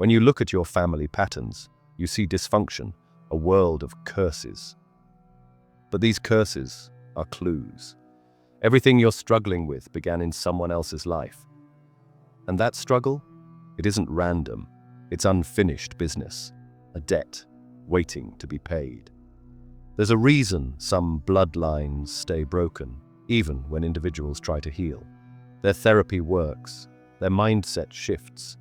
When you look at your family patterns, you see dysfunction, a world of curses. But these curses are clues. Everything you're struggling with began in someone else's life. And that struggle, it isn't random. It's unfinished business, a debt waiting to be paid. There's a reason some bloodlines stay broken, even when individuals try to heal. Their therapy works, their mindset shifts.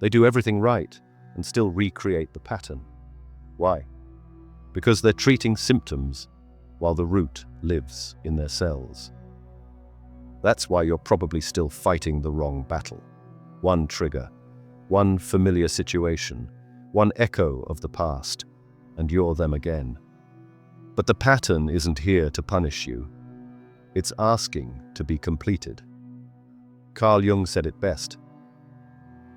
They do everything right and still recreate the pattern. Why? Because they're treating symptoms while the root lives in their cells. That's why you're probably still fighting the wrong battle. One trigger, one familiar situation, one echo of the past, and you're them again. But the pattern isn't here to punish you. It's asking to be completed. Carl Jung said it best.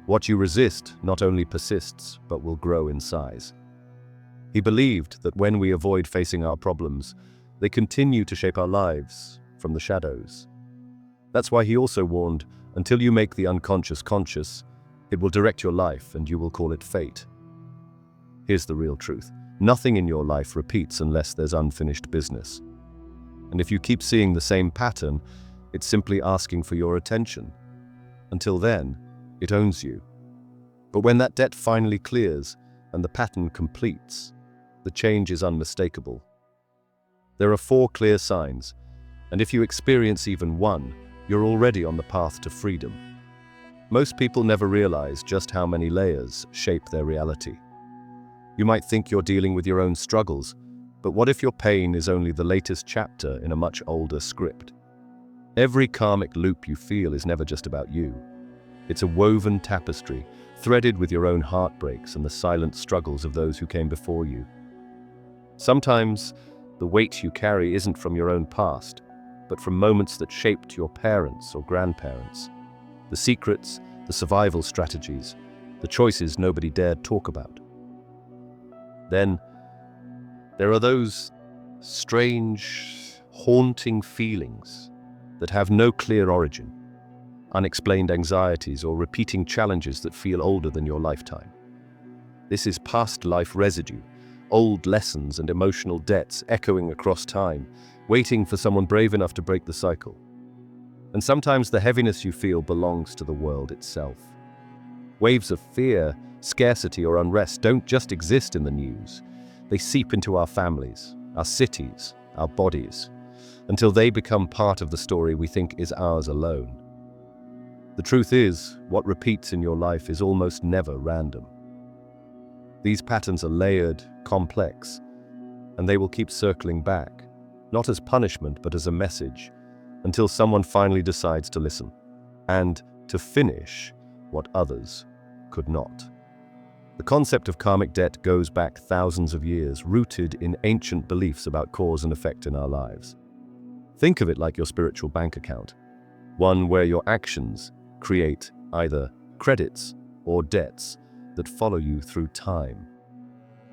What you resist not only persists, but will grow in size. He believed that when we avoid facing our problems, they continue to shape our lives from the shadows. That's why he also warned, until you make the unconscious conscious, it will direct your life and you will call it fate. Here's the real truth. Nothing in your life repeats unless there's unfinished business. And if you keep seeing the same pattern, it's simply asking for your attention. Until then, it owns you. But when that debt finally clears and the pattern completes, the change is unmistakable. There are 4 clear signs, and if you experience even one, you're already on the path to freedom. Most people never realize just how many layers shape their reality. You might think you're dealing with your own struggles, but what if your pain is only the latest chapter in a much older script? Every karmic loop you feel is never just about you. It's a woven tapestry, threaded with your own heartbreaks and the silent struggles of those who came before you. Sometimes, the weight you carry isn't from your own past, but from moments that shaped your parents or grandparents. The secrets, the survival strategies, the choices nobody dared talk about. Then, there are those strange, haunting feelings that have no clear origin. Unexplained anxieties or repeating challenges that feel older than your lifetime. This is past life residue, old lessons and emotional debts echoing across time, waiting for someone brave enough to break the cycle. And sometimes the heaviness you feel belongs to the world itself. Waves of fear, scarcity, or unrest don't just exist in the news. They seep into our families, our cities, our bodies, until they become part of the story we think is ours alone. The truth is, what repeats in your life is almost never random. These patterns are layered, complex, and they will keep circling back, not as punishment but as a message, until someone finally decides to listen, and to finish what others could not. The concept of karmic debt goes back thousands of years, rooted in ancient beliefs about cause and effect in our lives. Think of it like your spiritual bank account, one where your actions create either credits or debts that follow you through time.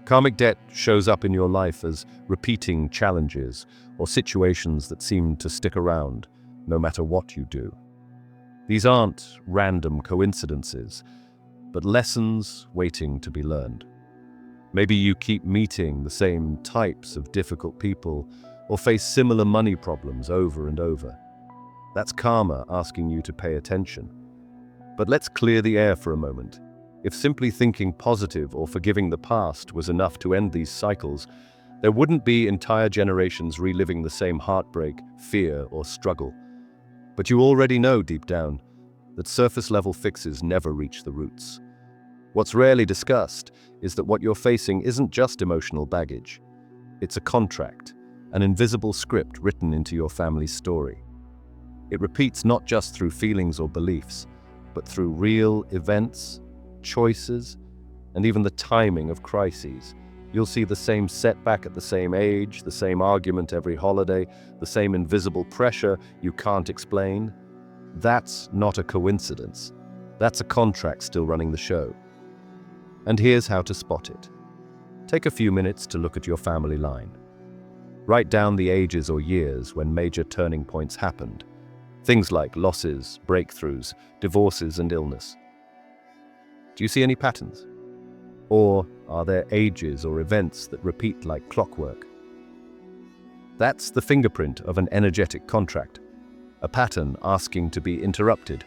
Karmic debt shows up in your life as repeating challenges or situations that seem to stick around no matter what you do. These aren't random coincidences, but lessons waiting to be learned. Maybe you keep meeting the same types of difficult people or face similar money problems over and over. That's karma asking you to pay attention. But let's clear the air for a moment. If simply thinking positive or forgiving the past was enough to end these cycles, there wouldn't be entire generations reliving the same heartbreak, fear, or struggle. But you already know deep down that surface-level fixes never reach the roots. What's rarely discussed is that what you're facing isn't just emotional baggage. It's a contract, an invisible script written into your family's story. It repeats not just through feelings or beliefs, but through real events, choices, and even the timing of crises. You'll see the same setback at the same age, the same argument every holiday, the same invisible pressure you can't explain. That's not a coincidence. That's a contract still running the show. And here's how to spot it. Take a few minutes to look at your family line. Write down the ages or years when major turning points happened. Things like losses, breakthroughs, divorces, and illness. Do you see any patterns? Or are there ages or events that repeat like clockwork? That's the fingerprint of an energetic contract, a pattern asking to be interrupted,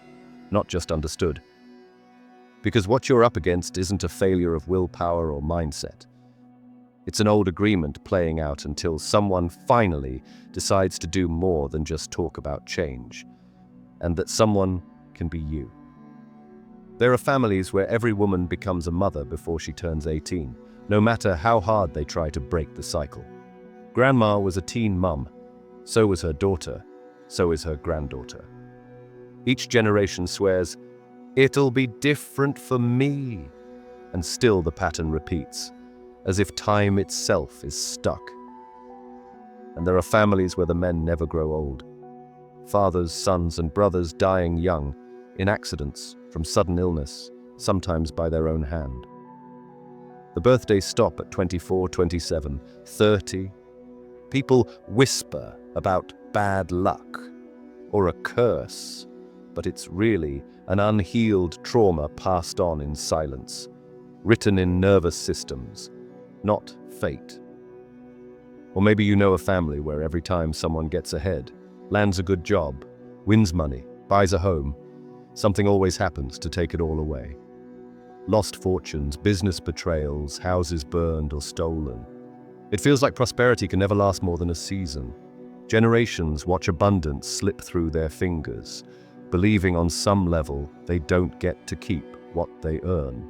not just understood. Because what you're up against isn't a failure of willpower or mindset. It's an old agreement playing out until someone finally decides to do more than just talk about change, and that someone can be you. There are families where every woman becomes a mother before she turns 18, no matter how hard they try to break the cycle. Grandma was a teen mum, so was her daughter, so is her granddaughter. Each generation swears, "It'll be different for me," and still the pattern repeats, as if time itself is stuck. And there are families where the men never grow old. Fathers, sons, and brothers dying young, in accidents, from sudden illness, sometimes by their own hand. The birthdays stop at 24, 27, 30. People whisper about bad luck or a curse, but it's really an unhealed trauma passed on in silence, written in nervous systems, not fate. Or maybe you know a family where every time someone gets ahead, lands a good job, wins money, buys a home, something always happens to take it all away. Lost fortunes, business betrayals, houses burned or stolen. It feels like prosperity can never last more than a season. Generations watch abundance slip through their fingers, believing on some level they don't get to keep what they earn.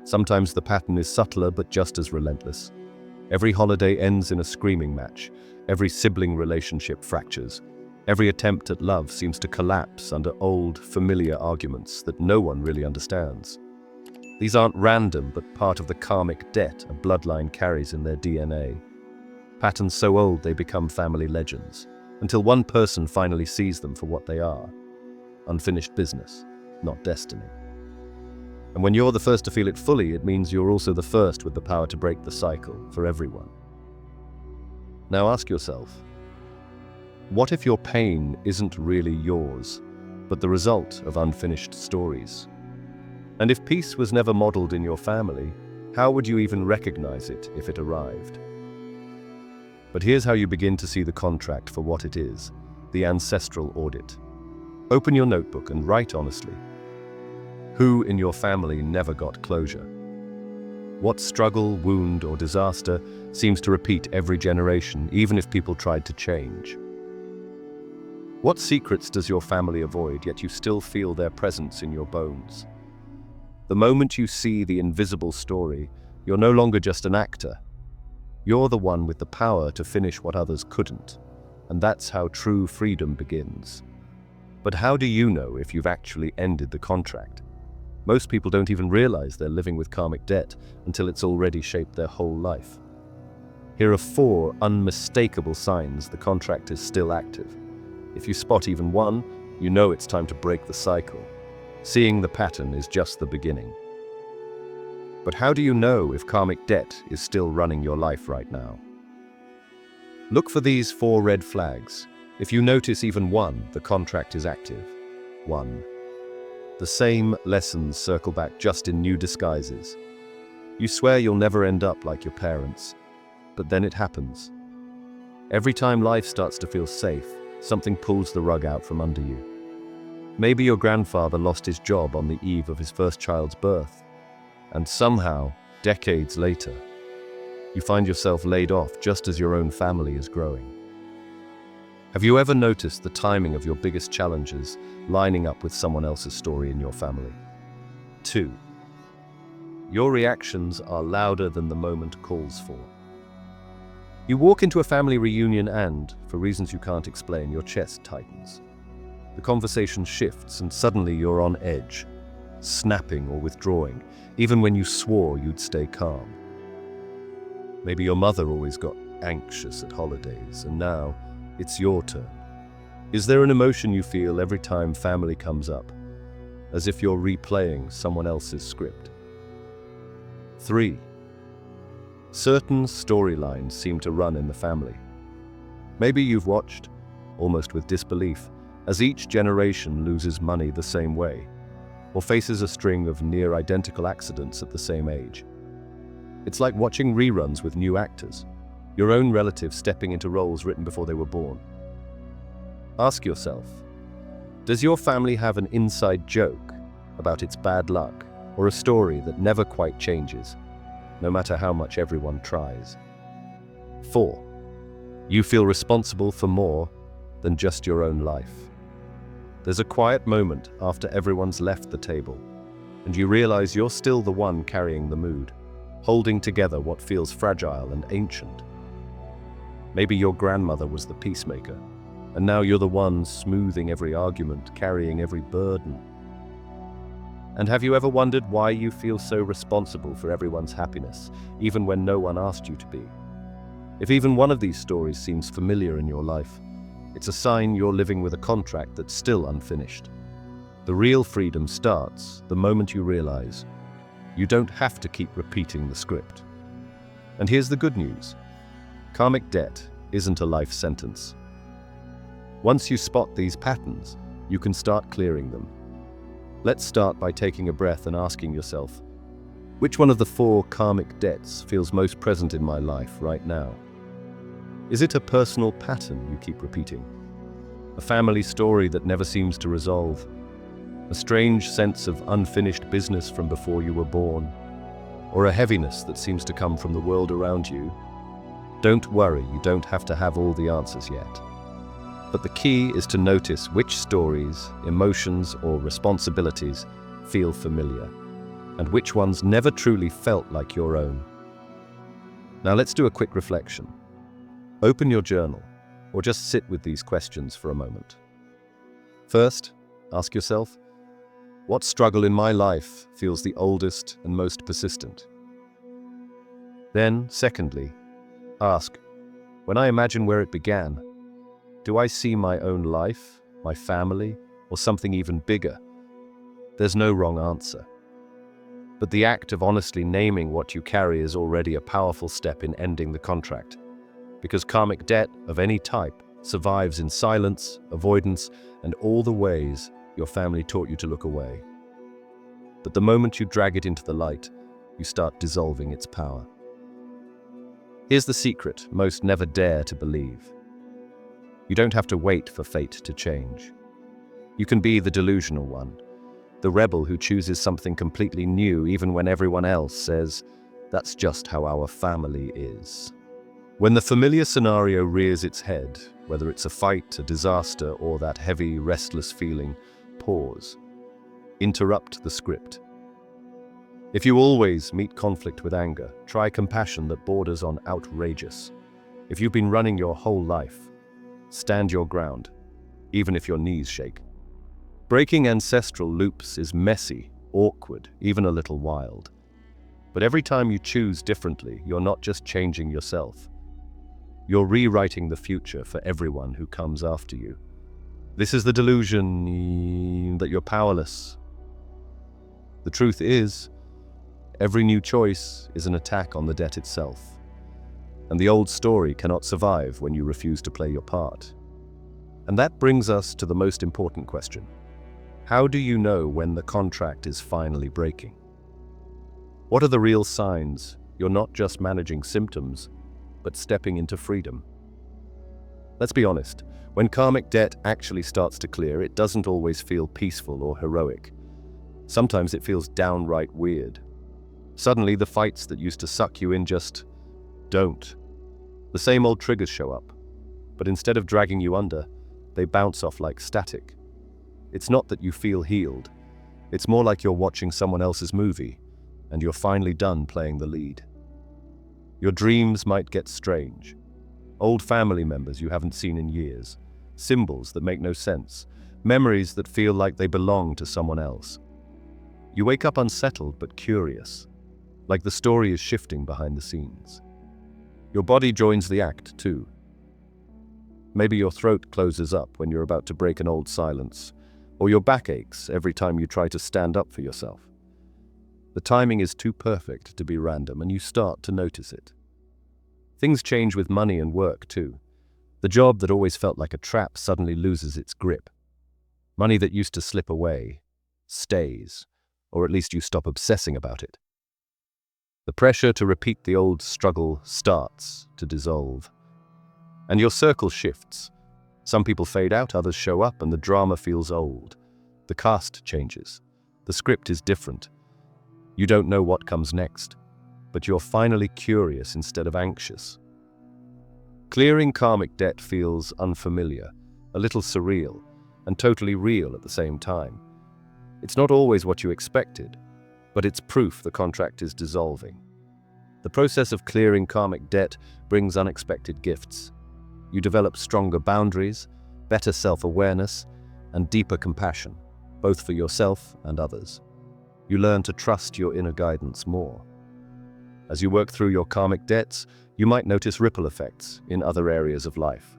Sometimes the pattern is subtler but just as relentless. Every holiday ends in a screaming match. Every sibling relationship fractures. Every attempt at love seems to collapse under old, familiar arguments that no one really understands. These aren't random, but part of the karmic debt a bloodline carries in their DNA. Patterns so old they become family legends, until one person finally sees them for what they are. Unfinished business, not destiny. And when you're the first to feel it fully, it means you're also the first with the power to break the cycle for everyone. Now ask yourself, what if your pain isn't really yours, but the result of unfinished stories? And if peace was never modeled in your family, how would you even recognize it if it arrived? But here's how you begin to see the contract for what it is, the ancestral audit. Open your notebook and write honestly. Who in your family never got closure? What struggle, wound, or disaster seems to repeat every generation, even if people tried to change? What secrets does your family avoid, yet you still feel their presence in your bones? The moment you see the invisible story, you're no longer just an actor. You're the one with the power to finish what others couldn't, and that's how true freedom begins. But how do you know if you've actually ended the contract? Most people don't even realize they're living with karmic debt until it's already shaped their whole life. Here are 4 unmistakable signs the contract is still active. If you spot even one, you know it's time to break the cycle. Seeing the pattern is just the beginning. But how do you know if karmic debt is still running your life right now? Look for these 4 red flags. If you notice even one, the contract is active. 1. The same lessons circle back just in new disguises. You swear you'll never end up like your parents, but then it happens. Every time life starts to feel safe, something pulls the rug out from under you. Maybe your grandfather lost his job on the eve of his first child's birth, and somehow, decades later, you find yourself laid off just as your own family is growing. Have you ever noticed the timing of your biggest challenges lining up with someone else's story in your family? 2. Your reactions are louder than the moment calls for. You walk into a family reunion and, for reasons you can't explain, your chest tightens. The conversation shifts and suddenly you're on edge, snapping or withdrawing, even when you swore you'd stay calm. Maybe your mother always got anxious at holidays, and now it's your turn. Is there an emotion you feel every time family comes up, as if you're replaying someone else's script? 3. Certain storylines seem to run in the family. Maybe you've watched, almost with disbelief, as each generation loses money the same way, or faces a string of near-identical accidents at the same age. It's like watching reruns with new actors, your own relatives stepping into roles written before they were born. Ask yourself, does your family have an inside joke about its bad luck, or a story that never quite changes, no matter how much everyone tries? 4. You feel responsible for more than just your own life. There's a quiet moment after everyone's left the table, and you realize you're still the one carrying the mood, holding together what feels fragile and ancient. Maybe your grandmother was the peacemaker, and now you're the one smoothing every argument, carrying every burden. And have you ever wondered why you feel so responsible for everyone's happiness, even when no one asked you to be? If even one of these stories seems familiar in your life, it's a sign you're living with a contract that's still unfinished. The real freedom starts the moment you realize you don't have to keep repeating the script. And here's the good news. Karmic debt isn't a life sentence. Once you spot these patterns, you can start clearing them. Let's start by taking a breath and asking yourself, which one of the 4 karmic debts feels most present in my life right now? Is it a personal pattern you keep repeating? A family story that never seems to resolve? A strange sense of unfinished business from before you were born? Or a heaviness that seems to come from the world around you? Don't worry, you don't have to have all the answers yet. But the key is to notice which stories, emotions, or responsibilities feel familiar, and which ones never truly felt like your own. Now let's do a quick reflection. Open your journal, or just sit with these questions for a moment. First, ask yourself, what struggle in my life feels the oldest and most persistent? Then, secondly, ask, when I imagine where it began, do I see my own life, my family, or something even bigger? There's no wrong answer. But the act of honestly naming what you carry is already a powerful step in ending the contract. Because karmic debt of any type survives in silence, avoidance, and all the ways your family taught you to look away. But the moment you drag it into the light, you start dissolving its power. Here's the secret most never dare to believe. You don't have to wait for fate to change. You can be the delusional one, the rebel who chooses something completely new even when everyone else says, that's just how our family is. When the familiar scenario rears its head, whether it's a fight, a disaster, or that heavy, restless feeling, pause. Interrupt the script. If you always meet conflict with anger, try compassion that borders on outrageous. If you've been running your whole life, stand your ground, even if your knees shake. Breaking ancestral loops is messy, awkward, even a little wild. But every time you choose differently, you're not just changing yourself. You're rewriting the future for everyone who comes after you. This is the delusion that you're powerless. The truth is, every new choice is an attack on the debt itself. And the old story cannot survive when you refuse to play your part. And that brings us to the most important question. How do you know when the contract is finally breaking? What are the real signs you're not just managing symptoms, but stepping into freedom? Let's be honest, when karmic debt actually starts to clear, it doesn't always feel peaceful or heroic. Sometimes it feels downright weird. Suddenly, the fights that used to suck you in just don't. The same old triggers show up, but instead of dragging you under, they bounce off like static. It's not that you feel healed. It's more like you're watching someone else's movie, and you're finally done playing the lead. Your dreams might get strange. Old family members you haven't seen in years. Symbols that make no sense. Memories that feel like they belong to someone else. You wake up unsettled but curious, like the story is shifting behind the scenes. Your body joins the act too. Maybe your throat closes up when you're about to break an old silence, or your back aches every time you try to stand up for yourself. The timing is too perfect to be random, and you start to notice it. Things change with money and work too. The job that always felt like a trap suddenly loses its grip. Money that used to slip away, stays, or at least you stop obsessing about it. The pressure to repeat the old struggle starts to dissolve. And your circle shifts. Some people fade out, others show up, and the drama feels old. The cast changes. The script is different. You don't know what comes next, but you're finally curious instead of anxious. Clearing karmic debt feels unfamiliar, a little surreal, and totally real at the same time. It's not always what you expected, but it's proof the contract is dissolving. The process of clearing karmic debt brings unexpected gifts. You develop stronger boundaries, better self-awareness, and deeper compassion, both for yourself and others. You learn to trust your inner guidance more. As you work through your karmic debts, you might notice ripple effects in other areas of life.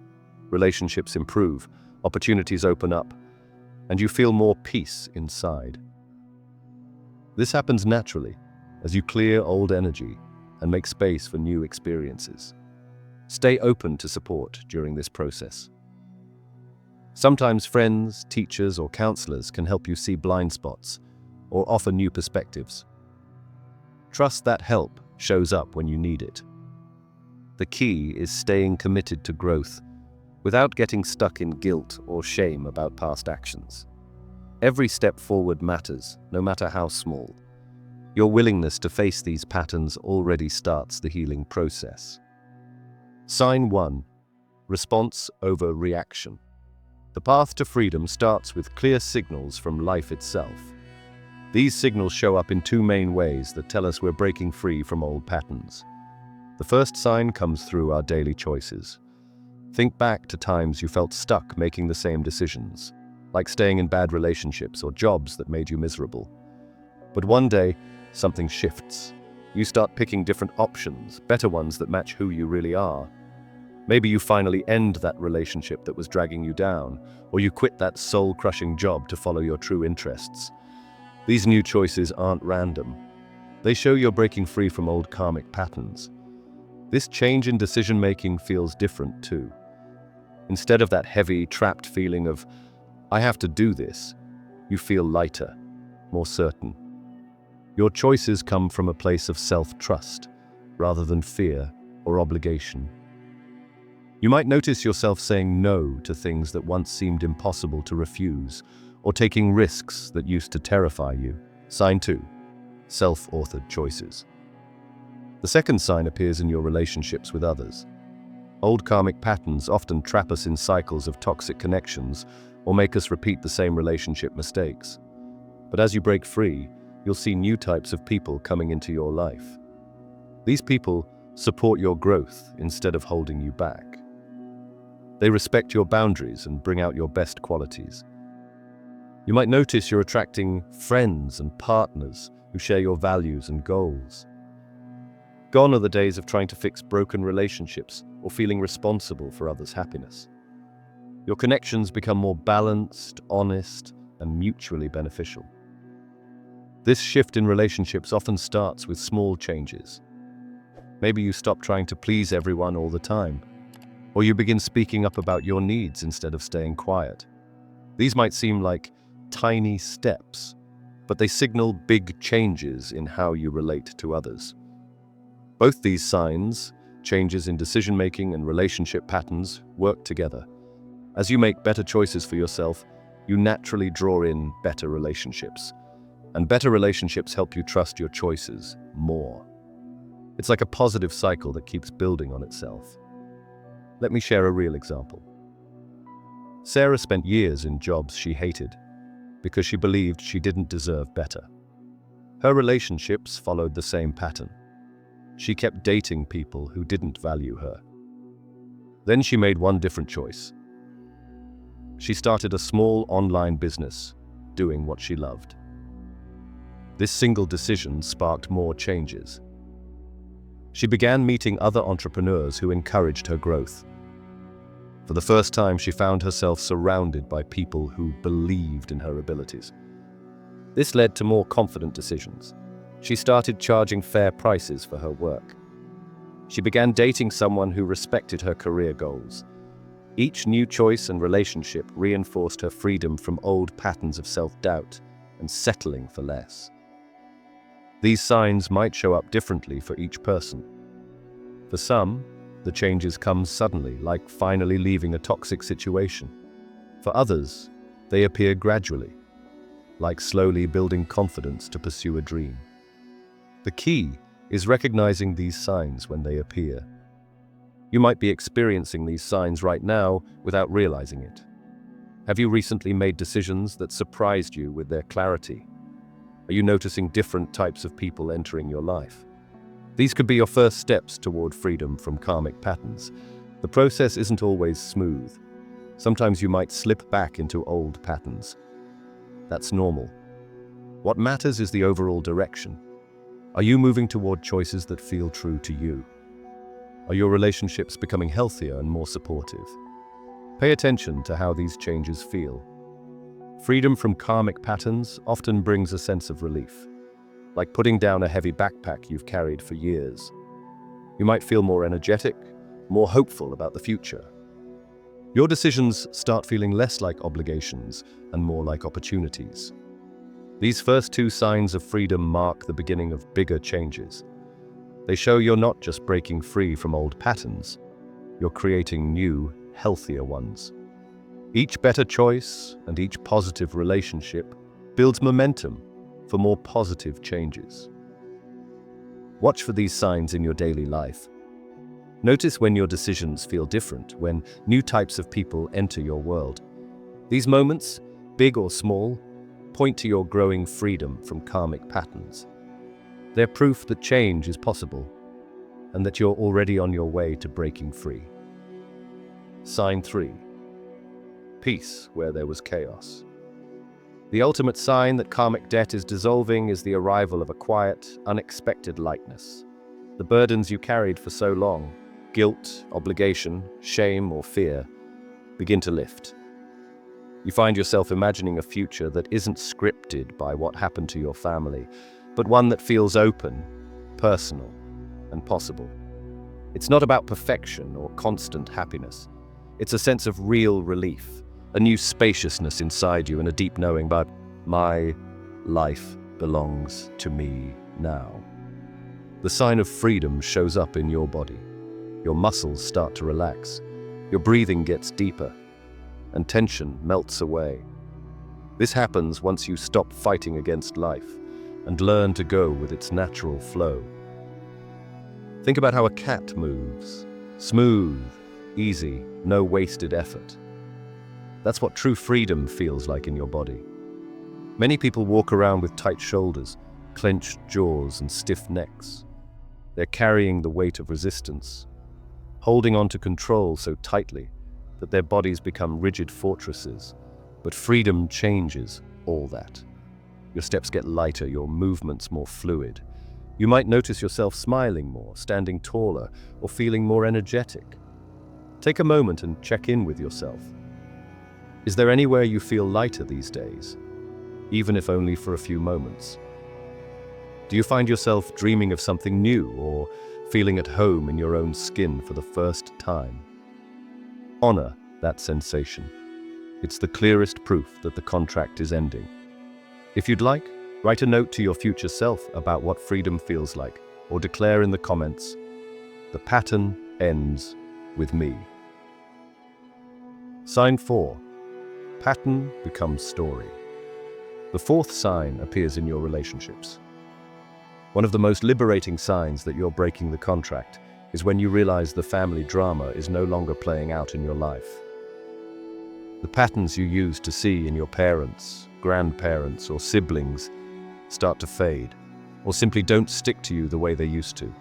Relationships improve, opportunities open up, and you feel more peace inside. This happens naturally as you clear old energy and make space for new experiences. Stay open to support during this process. Sometimes friends, teachers, or counselors can help you see blind spots or offer new perspectives. Trust that help shows up when you need it. The key is staying committed to growth without getting stuck in guilt or shame about past actions. Every step forward matters, no matter how small. Your willingness to face these patterns already starts the healing process. Sign 1. Response over reaction. The path to freedom starts with clear signals from life itself. These signals show up in two main ways that tell us we're breaking free from old patterns. The first sign comes through our daily choices. Think back to times you felt stuck making the same decisions, like staying in bad relationships or jobs that made you miserable. But one day, something shifts. You start picking different options, better ones that match who you really are. Maybe you finally end that relationship that was dragging you down, or you quit that soul-crushing job to follow your true interests. These new choices aren't random. They show you're breaking free from old karmic patterns. This change in decision-making feels different too. Instead of that heavy, trapped feeling of, I have to do this, you feel lighter, more certain. Your choices come from a place of self-trust, rather than fear or obligation. You might notice yourself saying no to things that once seemed impossible to refuse, or taking risks that used to terrify you. Sign 2. Self-authored choices. The second sign appears in your relationships with others. Old karmic patterns often trap us in cycles of toxic connections or make us repeat the same relationship mistakes. But as you break free, you'll see new types of people coming into your life. These people support your growth instead of holding you back. They respect your boundaries and bring out your best qualities. You might notice you're attracting friends and partners who share your values and goals. Gone are the days of trying to fix broken relationships or feeling responsible for others' happiness. Your connections become more balanced, honest, and mutually beneficial. This shift in relationships often starts with small changes. Maybe you stop trying to please everyone all the time, or you begin speaking up about your needs instead of staying quiet. These might seem like tiny steps, but they signal big changes in how you relate to others. Both these signs, changes in decision-making and relationship patterns, work together. As you make better choices for yourself, you naturally draw in better relationships. And better relationships help you trust your choices more. It's like a positive cycle that keeps building on itself. Let me share a real example. Sarah spent years in jobs she hated because she believed she didn't deserve better. Her relationships followed the same pattern. She kept dating people who didn't value her. Then she made one different choice. She started a small online business, doing what she loved. This single decision sparked more changes. She began meeting other entrepreneurs who encouraged her growth. For the first time, she found herself surrounded by people who believed in her abilities. This led to more confident decisions. She started charging fair prices for her work. She began dating someone who respected her career goals. Each new choice and relationship reinforced her freedom from old patterns of self-doubt and settling for less. These signs might show up differently for each person. For some, the changes come suddenly, like finally leaving a toxic situation. For others, they appear gradually, like slowly building confidence to pursue a dream. The key is recognizing these signs when they appear. You might be experiencing these signs right now without realizing it. Have you recently made decisions that surprised you with their clarity? Are you noticing different types of people entering your life? These could be your first steps toward freedom from karmic patterns. The process isn't always smooth. Sometimes you might slip back into old patterns. That's normal. What matters is the overall direction. Are you moving toward choices that feel true to you? Are your relationships becoming healthier and more supportive? Pay attention to how these changes feel. Freedom from karmic patterns often brings a sense of relief, like putting down a heavy backpack you've carried for years. You might feel more energetic, more hopeful about the future. Your decisions start feeling less like obligations and more like opportunities. These first two signs of freedom mark the beginning of bigger changes. They show you're not just breaking free from old patterns, you're creating new, healthier ones. Each better choice and each positive relationship builds momentum for more positive changes. Watch for these signs in your daily life. Notice when your decisions feel different, when new types of people enter your world. These moments, big or small, point to your growing freedom from karmic patterns. They're proof that change is possible and that you're already on your way to breaking free. Sign 3. Peace where there was chaos. The ultimate sign that karmic debt is dissolving is the arrival of a quiet, unexpected lightness. The burdens you carried for so long, guilt, obligation, shame, or fear, begin to lift. You find yourself imagining a future that isn't scripted by what happened to your family, but one that feels open, personal, and possible. It's not about perfection or constant happiness. It's a sense of real relief, a new spaciousness inside you and a deep knowing about my life belongs to me now. The sign of freedom shows up in your body. Your muscles start to relax. Your breathing gets deeper, and tension melts away. This happens once you stop fighting against life and learn to go with its natural flow. Think about how a cat moves. Smooth, easy, no wasted effort. That's what true freedom feels like in your body. Many people walk around with tight shoulders, clenched jaws, and stiff necks. They're carrying the weight of resistance, holding on to control so tightly that their bodies become rigid fortresses. But freedom changes all that. Your steps get lighter, your movements more fluid. You might notice yourself smiling more, standing taller, or feeling more energetic. Take a moment and check in with yourself. Is there anywhere you feel lighter these days, even if only for a few moments? Do you find yourself dreaming of something new or feeling at home in your own skin for the first time? Honor that sensation. It's the clearest proof that the contract is ending. If you'd like, write a note to your future self about what freedom feels like, or declare in the comments, "The pattern ends with me." Sign 4. Pattern becomes story. The fourth sign appears in your relationships. One of the most liberating signs that you're breaking the contract is when you realize the family drama is no longer playing out in your life. The patterns you used to see in your parents, grandparents, or siblings start to fade, or simply don't stick to you the way they used to.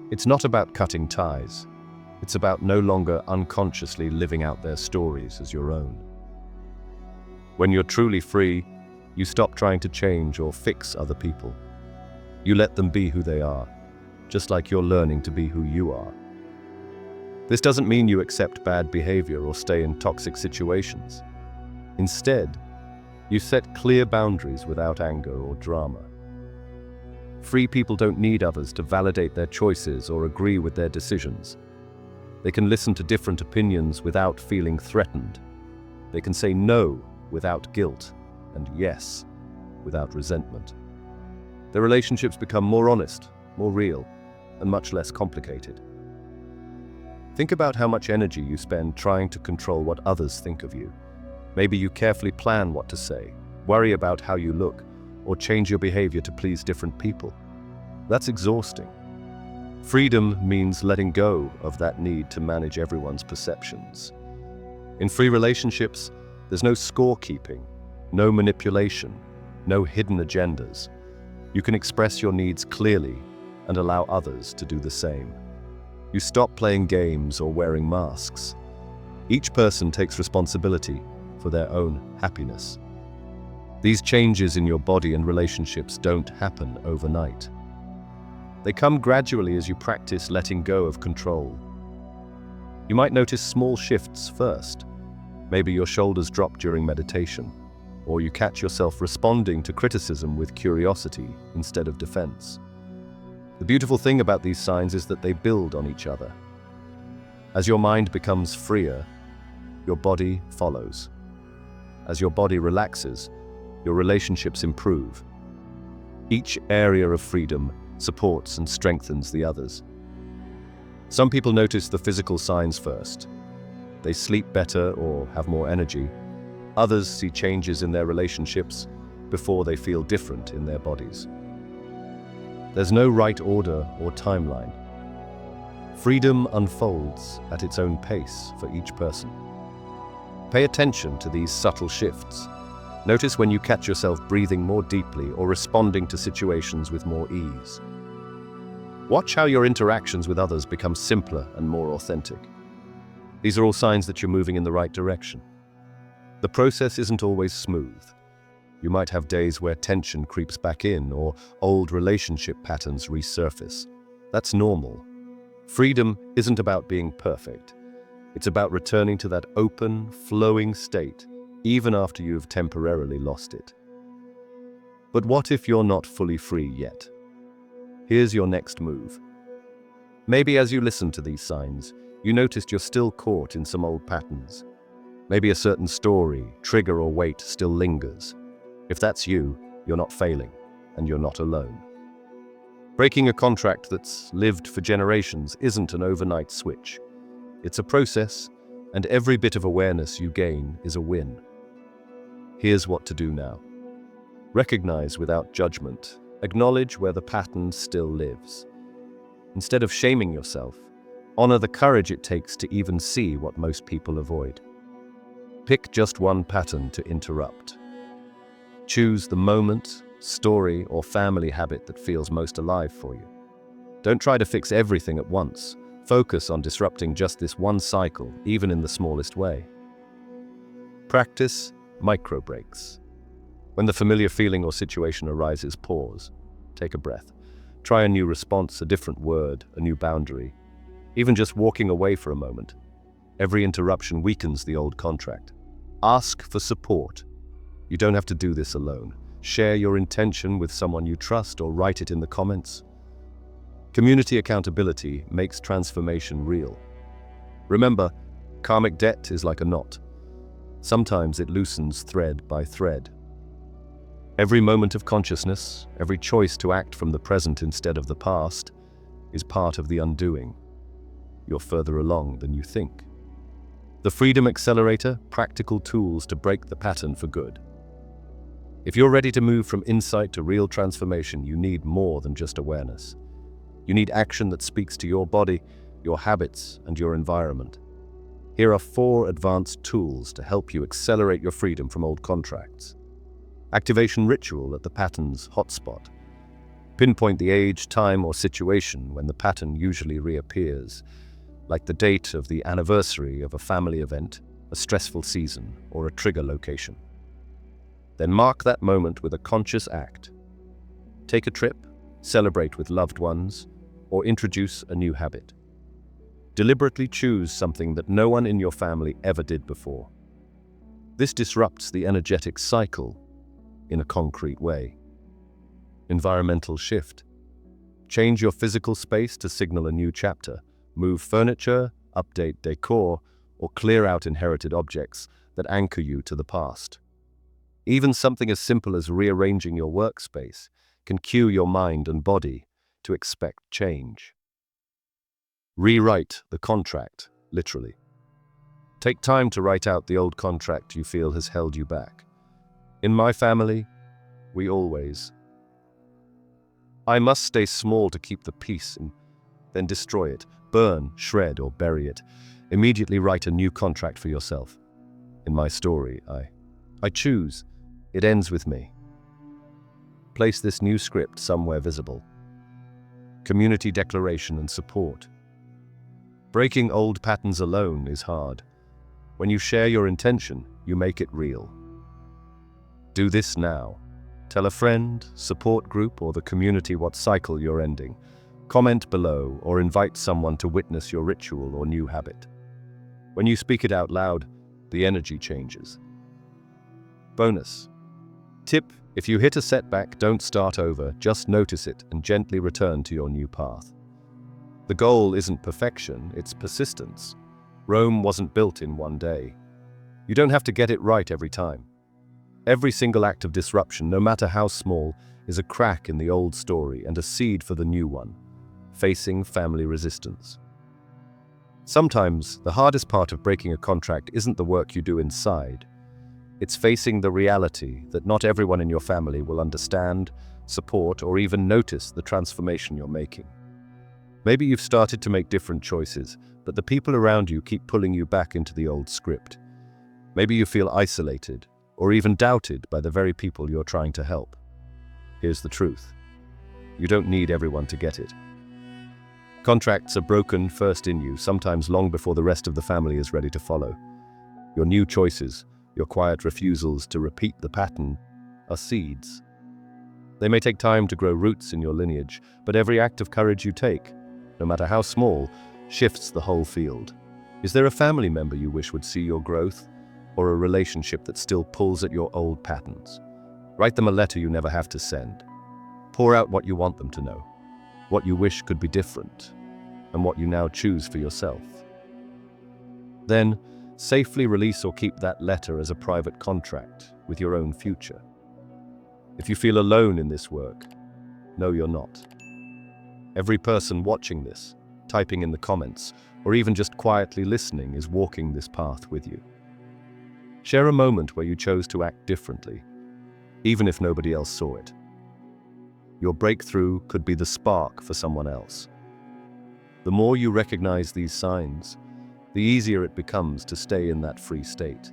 It's not about cutting ties. It's about no longer unconsciously living out their stories as your own. When you're truly free, you stop trying to change or fix other people. You let them be who they are, just like you're learning to be who you are. This doesn't mean you accept bad behavior or stay in toxic situations. Instead, you set clear boundaries without anger or drama. Free people don't need others to validate their choices or agree with their decisions. They can listen to different opinions without feeling threatened. They can say no without guilt and yes without resentment. The relationships become more honest, more real, and much less complicated. Think about how much energy you spend trying to control what others think of you. Maybe you carefully plan what to say, worry about how you look, or change your behavior to please different people. That's exhausting. Freedom means letting go of that need to manage everyone's perceptions. In free relationships, there's no scorekeeping, no manipulation, no hidden agendas. You can express your needs clearly and allow others to do the same. You stop playing games or wearing masks. Each person takes responsibility for their own happiness. These changes in your body and relationships don't happen overnight. They come gradually as you practice letting go of control. You might notice small shifts first. Maybe your shoulders drop during meditation, or you catch yourself responding to criticism with curiosity instead of defense. The beautiful thing about these signs is that they build on each other. As your mind becomes freer, your body follows. As your body relaxes, your relationships improve. Each area of freedom supports and strengthens the others. Some people notice the physical signs first. They sleep better or have more energy. Others see changes in their relationships before they feel different in their bodies. There's no right order or timeline. Freedom unfolds at its own pace for each person. Pay attention to these subtle shifts. Notice when you catch yourself breathing more deeply or responding to situations with more ease. Watch how your interactions with others become simpler and more authentic. These are all signs that you're moving in the right direction. The process isn't always smooth. You might have days where tension creeps back in or old relationship patterns resurface. That's normal. Freedom isn't about being perfect. It's about returning to that open, flowing state, even after you've temporarily lost it. But what if you're not fully free yet? Here's your next move. Maybe as you listen to these signs, you noticed you're still caught in some old patterns. Maybe a certain story, trigger, or weight still lingers. If that's you, you're not failing, and you're not alone. Breaking a contract that's lived for generations isn't an overnight switch. It's a process, and every bit of awareness you gain is a win. Here's what to do now. Recognize without judgment. Acknowledge where the pattern still lives. Instead of shaming yourself, honor the courage it takes to even see what most people avoid. Pick just one pattern to interrupt. Choose the moment, story, or family habit that feels most alive for you. Don't try to fix everything at once. Focus on disrupting just this one cycle, even in the smallest way. Practice micro breaks. When the familiar feeling or situation arises, pause. Take a breath. Try a new response, a different word, a new boundary. Even just walking away for a moment. Every interruption weakens the old contract. Ask for support. You don't have to do this alone. Share your intention with someone you trust or write it in the comments. Community accountability makes transformation real. Remember, karmic debt is like a knot. Sometimes it loosens thread by thread. Every moment of consciousness, every choice to act from the present instead of the past, is part of the undoing. You're further along than you think. The Freedom Accelerator, practical tools to break the pattern for good. If you're ready to move from insight to real transformation, you need more than just awareness. You need action that speaks to your body, your habits, and your environment. Here are 4 advanced tools to help you accelerate your freedom from old contracts. Activation ritual at the pattern's hotspot. Pinpoint the age, time, or situation when the pattern usually reappears, like the date of the anniversary of a family event, a stressful season, or a trigger location. Then mark that moment with a conscious act. Take a trip, celebrate with loved ones, or introduce a new habit. Deliberately choose something that no one in your family ever did before. This disrupts the energetic cycle in a concrete way. Environmental shift. Change your physical space to signal a new chapter. Move furniture, update decor, or clear out inherited objects that anchor you to the past. Even something as simple as rearranging your workspace can cue your mind and body to expect change. Rewrite the contract, literally. Take time to write out the old contract you feel has held you back. In my family, we always. I must stay small to keep the peace, and then destroy it, burn, shred, or bury it. Immediately write a new contract for yourself. In my story, I choose. It ends with me. Place this new script somewhere visible. Community declaration and support. Breaking old patterns alone is hard. When you share your intention, you make it real. Do this now. Tell a friend, support group, or the community what cycle you're ending. Comment below or invite someone to witness your ritual or new habit. When you speak it out loud, the energy changes. Bonus tip: if you hit a setback, don't start over, just notice it and gently return to your new path. The goal isn't perfection, it's persistence. Rome wasn't built in one day. You don't have to get it right every time. Every single act of disruption, no matter how small, is a crack in the old story and a seed for the new one, facing family resistance. Sometimes, the hardest part of breaking a contract isn't the work you do inside. It's facing the reality that not everyone in your family will understand, support, or even notice the transformation you're making. Maybe you've started to make different choices, but the people around you keep pulling you back into the old script. Maybe you feel isolated, or even doubted by the very people you're trying to help. Here's the truth. You don't need everyone to get it. Contracts are broken first in you, sometimes long before the rest of the family is ready to follow. Your new choices, your quiet refusals to repeat the pattern, are seeds. They may take time to grow roots in your lineage, but every act of courage you take, no matter how small, shifts the whole field. Is there a family member you wish would see your growth, or a relationship that still pulls at your old patterns? Write them a letter you never have to send. Pour out what you want them to know, what you wish could be different, and what you now choose for yourself. Then, safely release or keep that letter as a private contract with your own future. If you feel alone in this work, know you're not. Every person watching this, typing in the comments, or even just quietly listening is walking this path with you. Share a moment where you chose to act differently, even if nobody else saw it. Your breakthrough could be the spark for someone else. The more you recognize these signs, the easier it becomes to stay in that free state.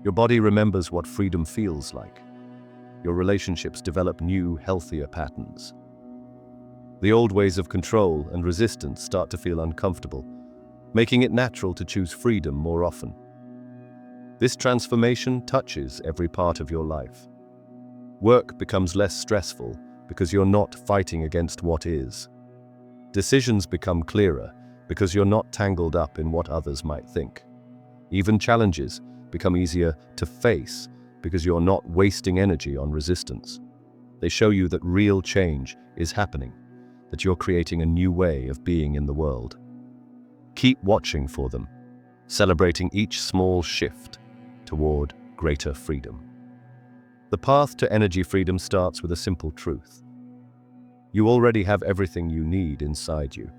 Your body remembers what freedom feels like. Your relationships develop new, healthier patterns. The old ways of control and resistance start to feel uncomfortable, making it natural to choose freedom more often. This transformation touches every part of your life. Work becomes less stressful because you're not fighting against what is. Decisions become clearer because you're not tangled up in what others might think. Even challenges become easier to face because you're not wasting energy on resistance. They show you that real change is happening, that you're creating a new way of being in the world. Keep watching for them, celebrating each small shift toward greater freedom. The path to energy freedom starts with a simple truth. You already have everything you need inside you.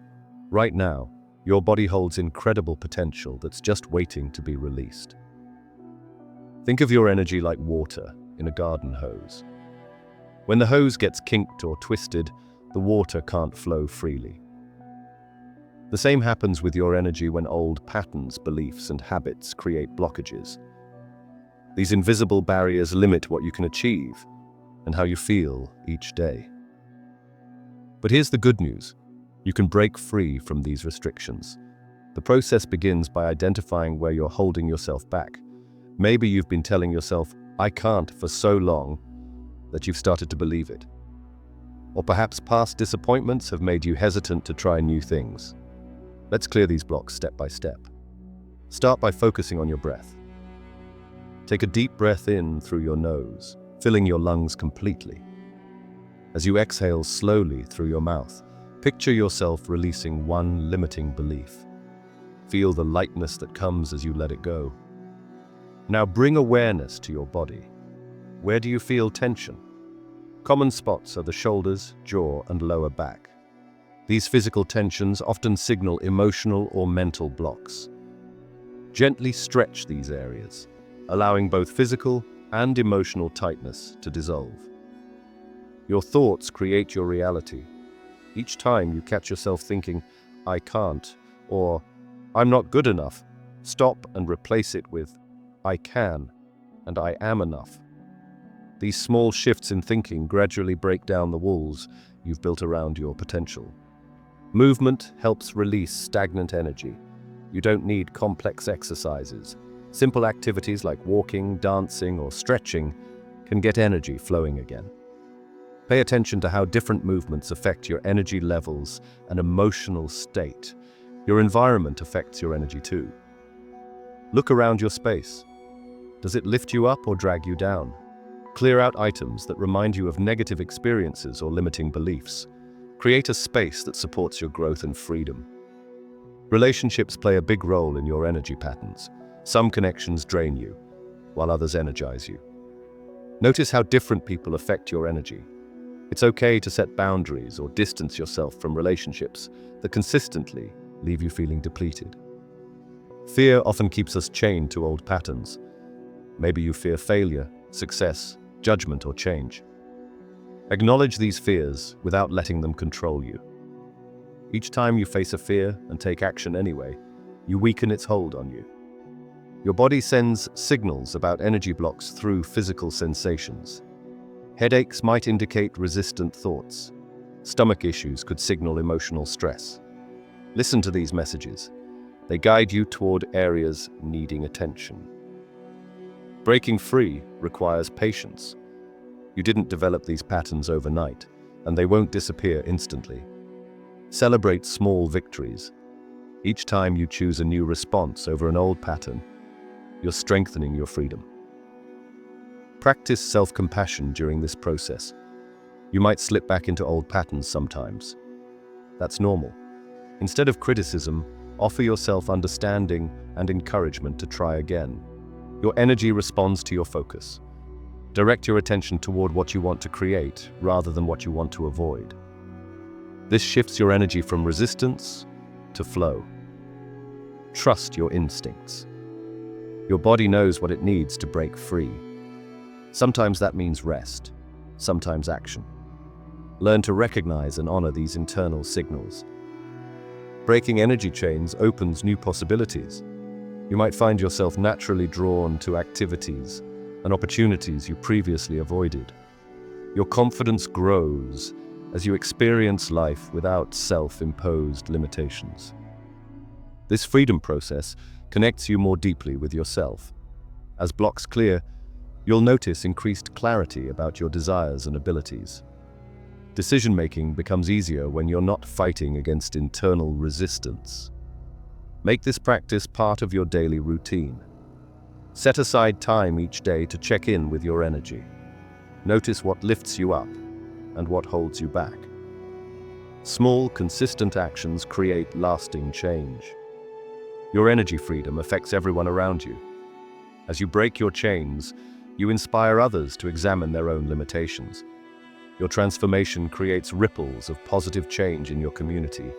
Right now, your body holds incredible potential that's just waiting to be released. Think of your energy like water in a garden hose. When the hose gets kinked or twisted, the water can't flow freely. The same happens with your energy when old patterns, beliefs, and habits create blockages. These invisible barriers limit what you can achieve and how you feel each day. But here's the good news. You can break free from these restrictions. The process begins by identifying where you're holding yourself back. Maybe you've been telling yourself, "I can't," for so long that you've started to believe it. Or perhaps past disappointments have made you hesitant to try new things. Let's clear these blocks step by step. Start by focusing on your breath. Take a deep breath in through your nose, filling your lungs completely. As you exhale slowly through your mouth, picture yourself releasing one limiting belief. Feel the lightness that comes as you let it go. Now bring awareness to your body. Where do you feel tension? Common spots are the shoulders, jaw, and lower back. These physical tensions often signal emotional or mental blocks. Gently stretch these areas, allowing both physical and emotional tightness to dissolve. Your thoughts create your reality. Each time you catch yourself thinking, "I can't," or "I'm not good enough," stop and replace it with, "I can," and "I am enough." These small shifts in thinking gradually break down the walls you've built around your potential. Movement helps release stagnant energy. You don't need complex exercises. Simple activities like walking, dancing, or stretching can get energy flowing again. Pay attention to how different movements affect your energy levels and emotional state. Your environment affects your energy too. Look around your space. Does it lift you up or drag you down? Clear out items that remind you of negative experiences or limiting beliefs. Create a space that supports your growth and freedom. Relationships play a big role in your energy patterns. Some connections drain you, while others energize you. Notice how different people affect your energy. It's okay to set boundaries or distance yourself from relationships that consistently leave you feeling depleted. Fear often keeps us chained to old patterns. Maybe you fear failure, success, judgment, or change. Acknowledge these fears without letting them control you. Each time you face a fear and take action anyway, you weaken its hold on you. Your body sends signals about energy blocks through physical sensations. Headaches might indicate resistant thoughts. Stomach issues could signal emotional stress. Listen to these messages. They guide you toward areas needing attention. Breaking free requires patience. You didn't develop these patterns overnight, and they won't disappear instantly. Celebrate small victories. Each time you choose a new response over an old pattern, you're strengthening your freedom. Practice self-compassion during this process. You might slip back into old patterns sometimes. That's normal. Instead of criticism, offer yourself understanding and encouragement to try again. Your energy responds to your focus. Direct your attention toward what you want to create rather than what you want to avoid. This shifts your energy from resistance to flow. Trust your instincts. Your body knows what it needs to break free. Sometimes that means rest, sometimes action. Learn to recognize and honor these internal signals. Breaking energy chains opens new possibilities. You might find yourself naturally drawn to activities and opportunities you previously avoided. Your confidence grows as you experience life without self-imposed limitations. This freedom process connects you more deeply with yourself. As blocks clear, you'll notice increased clarity about your desires and abilities. Decision-making becomes easier when you're not fighting against internal resistance. Make this practice part of your daily routine. Set aside time each day to check in with your energy. Notice what lifts you up and what holds you back. Small, consistent actions create lasting change. Your energy freedom affects everyone around you. As you break your chains, you inspire others to examine their own limitations. Your transformation creates ripples of positive change in your community.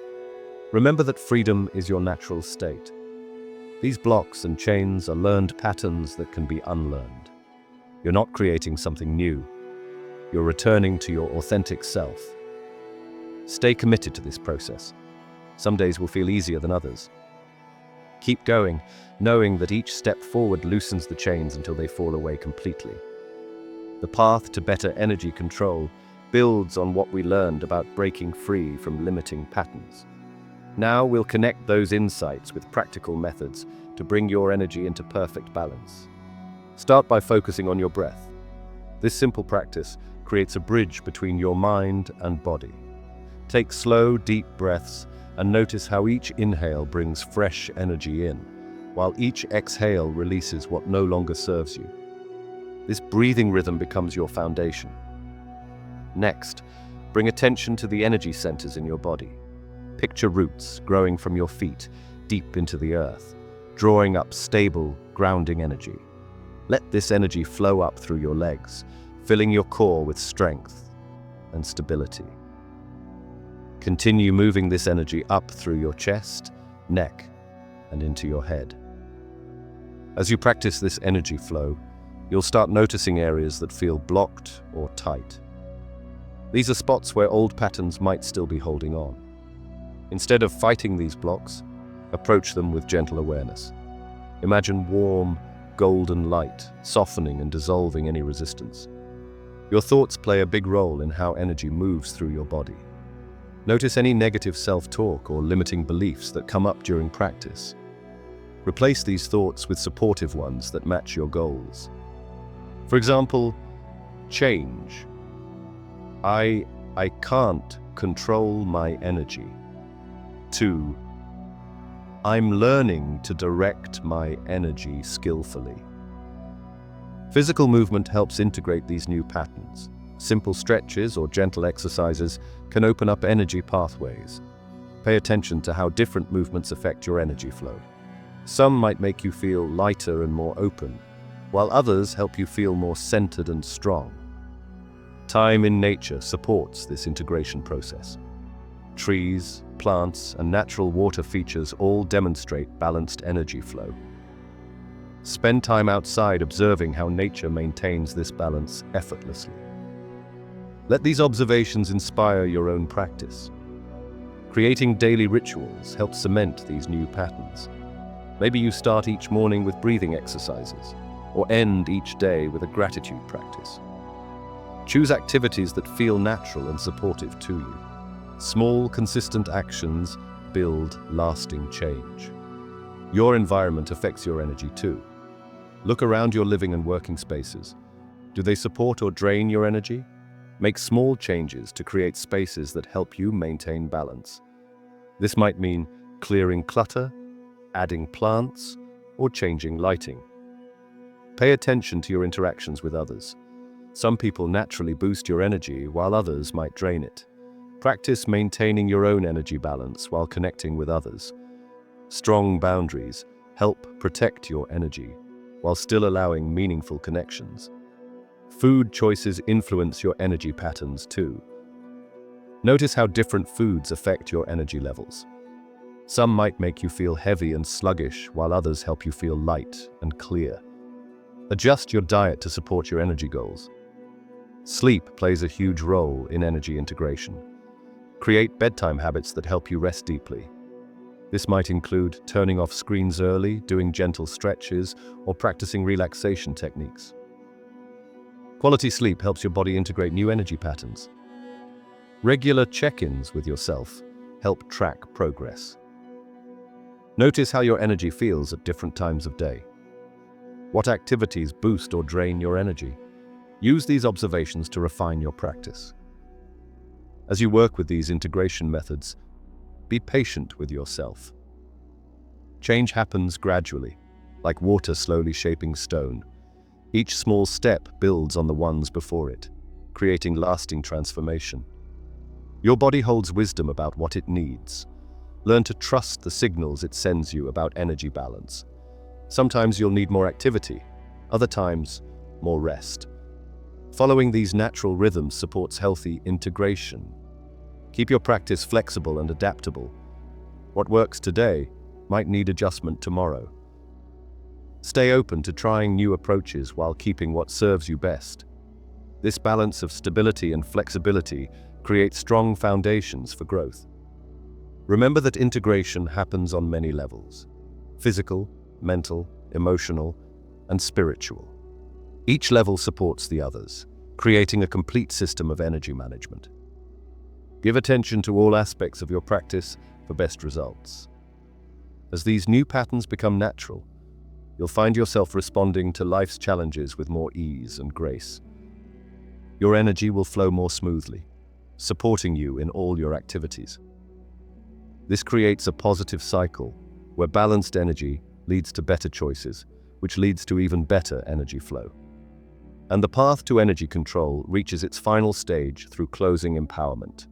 Remember that freedom is your natural state. These blocks and chains are learned patterns that can be unlearned. You're not creating something new. You're returning to your authentic self. Stay committed to this process. Some days will feel easier than others. Keep going, knowing that each step forward loosens the chains until they fall away completely. The path to better energy control builds on what we learned about breaking free from limiting patterns. Now we'll connect those insights with practical methods to bring your energy into perfect balance. Start by focusing on your breath. This simple practice creates a bridge between your mind and body. Take slow, deep breaths and notice how each inhale brings fresh energy in, while each exhale releases what no longer serves you. This breathing rhythm becomes your foundation. Next, bring attention to the energy centers in your body. Picture roots growing from your feet deep into the earth, drawing up stable, grounding energy. Let this energy flow up through your legs, filling your core with strength and stability. Continue moving this energy up through your chest, neck, and into your head. As you practice this energy flow, you'll start noticing areas that feel blocked or tight. These are spots where old patterns might still be holding on. Instead of fighting these blocks, approach them with gentle awareness. Imagine warm, golden light, softening and dissolving any resistance. Your thoughts play a big role in how energy moves through your body. Notice any negative self-talk or limiting beliefs that come up during practice. Replace these thoughts with supportive ones that match your goals. For example, change. I can't control my energy. To, I'm learning to direct my energy skillfully. Physical movement helps integrate these new patterns. Simple stretches or gentle exercises can open up energy pathways. Pay attention to how different movements affect your energy flow. Some might make you feel lighter and more open, while others help you feel more centered and strong. Time in nature supports this integration process. Trees, plants, and natural water features all demonstrate balanced energy flow. Spend time outside observing how nature maintains this balance effortlessly. Let these observations inspire your own practice. Creating daily rituals helps cement these new patterns. Maybe you start each morning with breathing exercises, or end each day with a gratitude practice. Choose activities that feel natural and supportive to you. Small, consistent actions build lasting change. Your environment affects your energy too. Look around your living and working spaces. Do they support or drain your energy? Make small changes to create spaces that help you maintain balance. This might mean clearing clutter, adding plants, or changing lighting. Pay attention to your interactions with others. Some people naturally boost your energy, while others might drain it. Practice maintaining your own energy balance while connecting with others. Strong boundaries help protect your energy, while still allowing meaningful connections. Food choices influence your energy patterns too. Notice how different foods affect your energy levels. Some might make you feel heavy and sluggish, while others help you feel light and clear. Adjust your diet to support your energy goals. Sleep plays a huge role in energy integration. Create bedtime habits that help you rest deeply. This might include turning off screens early, doing gentle stretches, or practicing relaxation techniques. Quality sleep helps your body integrate new energy patterns. Regular check-ins with yourself help track progress. Notice how your energy feels at different times of day. What activities boost or drain your energy? Use these observations to refine your practice. As you work with these integration methods, be patient with yourself. Change happens gradually, like water slowly shaping stone. Each small step builds on the ones before it, creating lasting transformation. Your body holds wisdom about what it needs. Learn to trust the signals it sends you about energy balance. Sometimes you'll need more activity, other times, more rest. Following these natural rhythms supports healthy integration. Keep your practice flexible and adaptable. What works today might need adjustment tomorrow. Stay open to trying new approaches while keeping what serves you best. This balance of stability and flexibility creates strong foundations for growth. Remember that integration happens on many levels: physical, mental, emotional, and spiritual. Each level supports the others, creating a complete system of energy management. Give attention to all aspects of your practice for best results. As these new patterns become natural, you'll find yourself responding to life's challenges with more ease and grace. Your energy will flow more smoothly, supporting you in all your activities. This creates a positive cycle where balanced energy leads to better choices, which leads to even better energy flow. And the path to energy control reaches its final stage through closing empowerment.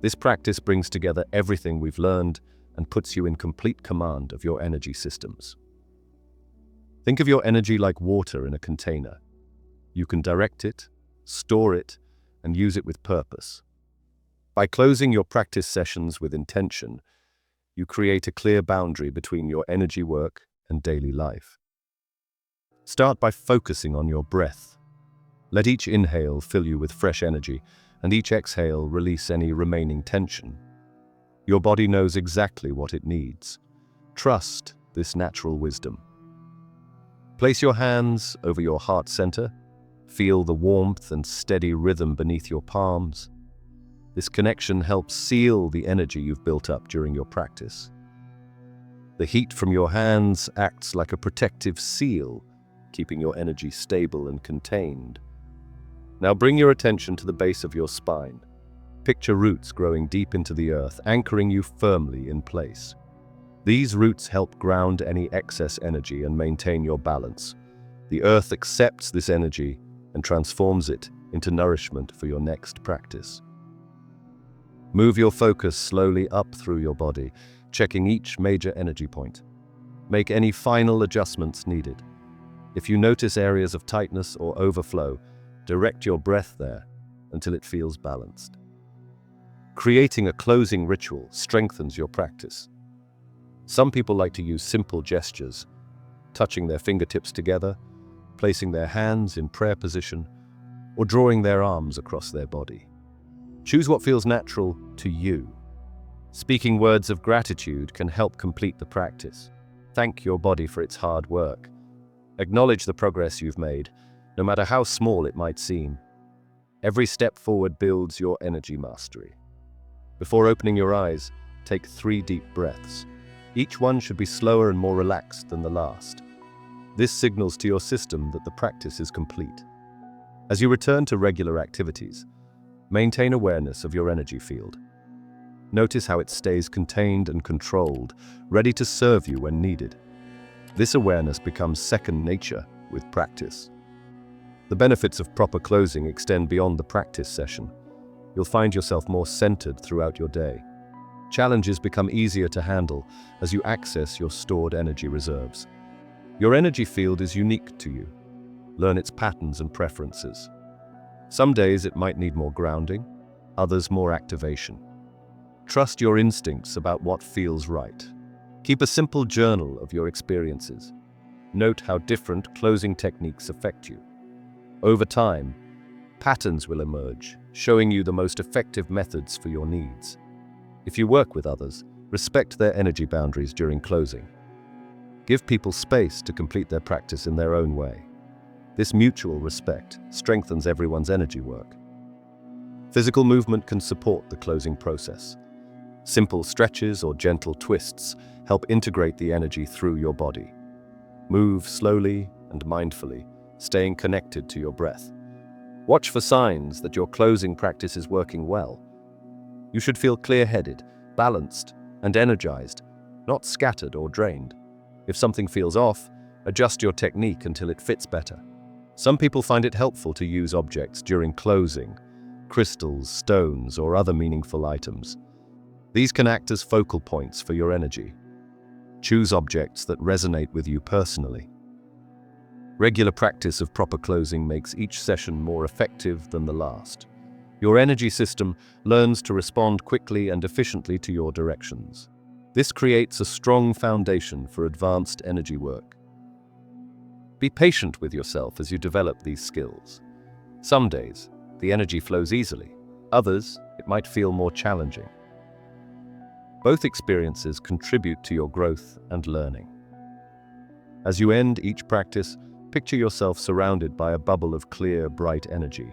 This practice brings together everything we've learned and puts you in complete command of your energy systems. Think of your energy like water in a container. You can direct it, store it, and use it with purpose. By closing your practice sessions with intention, you create a clear boundary between your energy work and daily life. Start by focusing on your breath. Let each inhale fill you with fresh energy, and each exhale release any remaining tension. Your body knows exactly what it needs. Trust this natural wisdom. Place your hands over your heart center. Feel the warmth and steady rhythm beneath your palms. This connection helps seal the energy you've built up during your practice. The heat from your hands acts like a protective seal, keeping your energy stable and contained. Now bring your attention to the base of your spine. Picture roots growing deep into the earth, anchoring you firmly in place. These roots help ground any excess energy and maintain your balance. The earth accepts this energy and transforms it into nourishment for your next practice. Move your focus slowly up through your body, checking each major energy point. Make any final adjustments needed. If you notice areas of tightness or overflow, direct your breath there until it feels balanced. Creating a closing ritual strengthens your practice. Some people like to use simple gestures, touching their fingertips together, placing their hands in prayer position, or drawing their arms across their body. Choose what feels natural to you. Speaking words of gratitude can help complete the practice. Thank your body for its hard work. Acknowledge the progress you've made, no matter how small it might seem. Every step forward builds your energy mastery. Before opening your eyes, take 3 deep breaths. Each one should be slower and more relaxed than the last. This signals to your system that the practice is complete. As you return to regular activities, maintain awareness of your energy field. Notice how it stays contained and controlled, ready to serve you when needed. This awareness becomes second nature with practice. The benefits of proper closing extend beyond the practice session. You'll find yourself more centered throughout your day. Challenges become easier to handle as you access your stored energy reserves. Your energy field is unique to you. Learn its patterns and preferences. Some days it might need more grounding, others more activation. Trust your instincts about what feels right. Keep a simple journal of your experiences. Note how different closing techniques affect you. Over time, patterns will emerge, showing you the most effective methods for your needs. If you work with others, respect their energy boundaries during closing. Give people space to complete their practice in their own way. This mutual respect strengthens everyone's energy work. Physical movement can support the closing process. Simple stretches or gentle twists help integrate the energy through your body. Move slowly and mindfully, staying connected to your breath. Watch for signs that your closing practice is working well. You should feel clear-headed, balanced, and energized, not scattered or drained. If something feels off, adjust your technique until it fits better. Some people find it helpful to use objects during closing, crystals, stones, or other meaningful items. These can act as focal points for your energy. Choose objects that resonate with you personally. Regular practice of proper closing makes each session more effective than the last. Your energy system learns to respond quickly and efficiently to your directions. This creates a strong foundation for advanced energy work. Be patient with yourself as you develop these skills. Some days, the energy flows easily. Others, it might feel more challenging. Both experiences contribute to your growth and learning. As you end each practice, picture yourself surrounded by a bubble of clear, bright energy.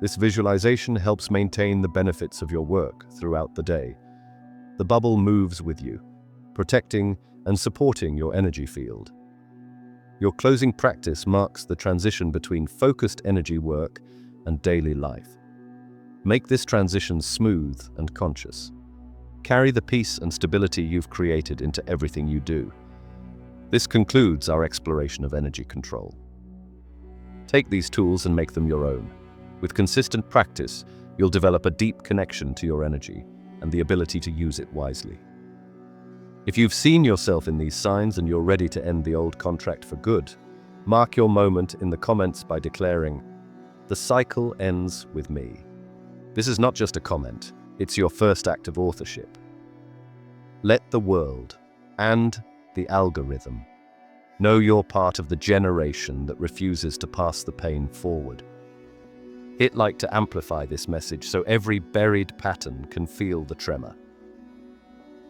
This visualization helps maintain the benefits of your work throughout the day. The bubble moves with you, protecting and supporting your energy field. Your closing practice marks the transition between focused energy work and daily life. Make this transition smooth and conscious. Carry the peace and stability you've created into everything you do. This concludes our exploration of energy control. Take these tools and make them your own. With consistent practice, you'll develop a deep connection to your energy and the ability to use it wisely. If you've seen yourself in these signs and you're ready to end the old contract for good, mark your moment in the comments by declaring, "The cycle ends with me." This is not just a comment, it's your first act of authorship. Let the world and the algorithm know you're part of the generation that refuses to pass the pain forward. Hit like to amplify this message so every buried pattern can feel the tremor.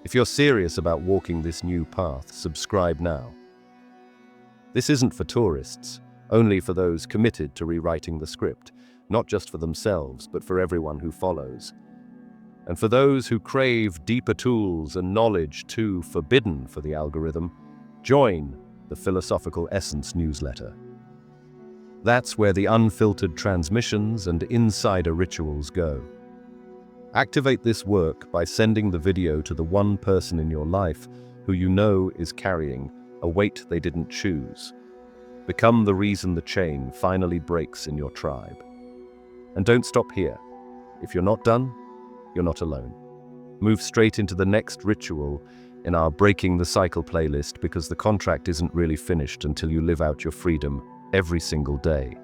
If you're serious about walking this new path, subscribe now. This isn't for tourists, only for those committed to rewriting the script, not just for themselves, but for everyone who follows. And for those who crave deeper tools and knowledge too forbidden for the algorithm, join the Philosophical Essence newsletter. That's where the unfiltered transmissions and insider rituals go. Activate this work by sending the video to the one person in your life who you know is carrying a weight they didn't choose. Become the reason the chain finally breaks in your tribe. And don't stop here. If you're not done, you're not alone. Move straight into the next ritual in our Breaking the Cycle playlist, because the contract isn't really finished until you live out your freedom every single day.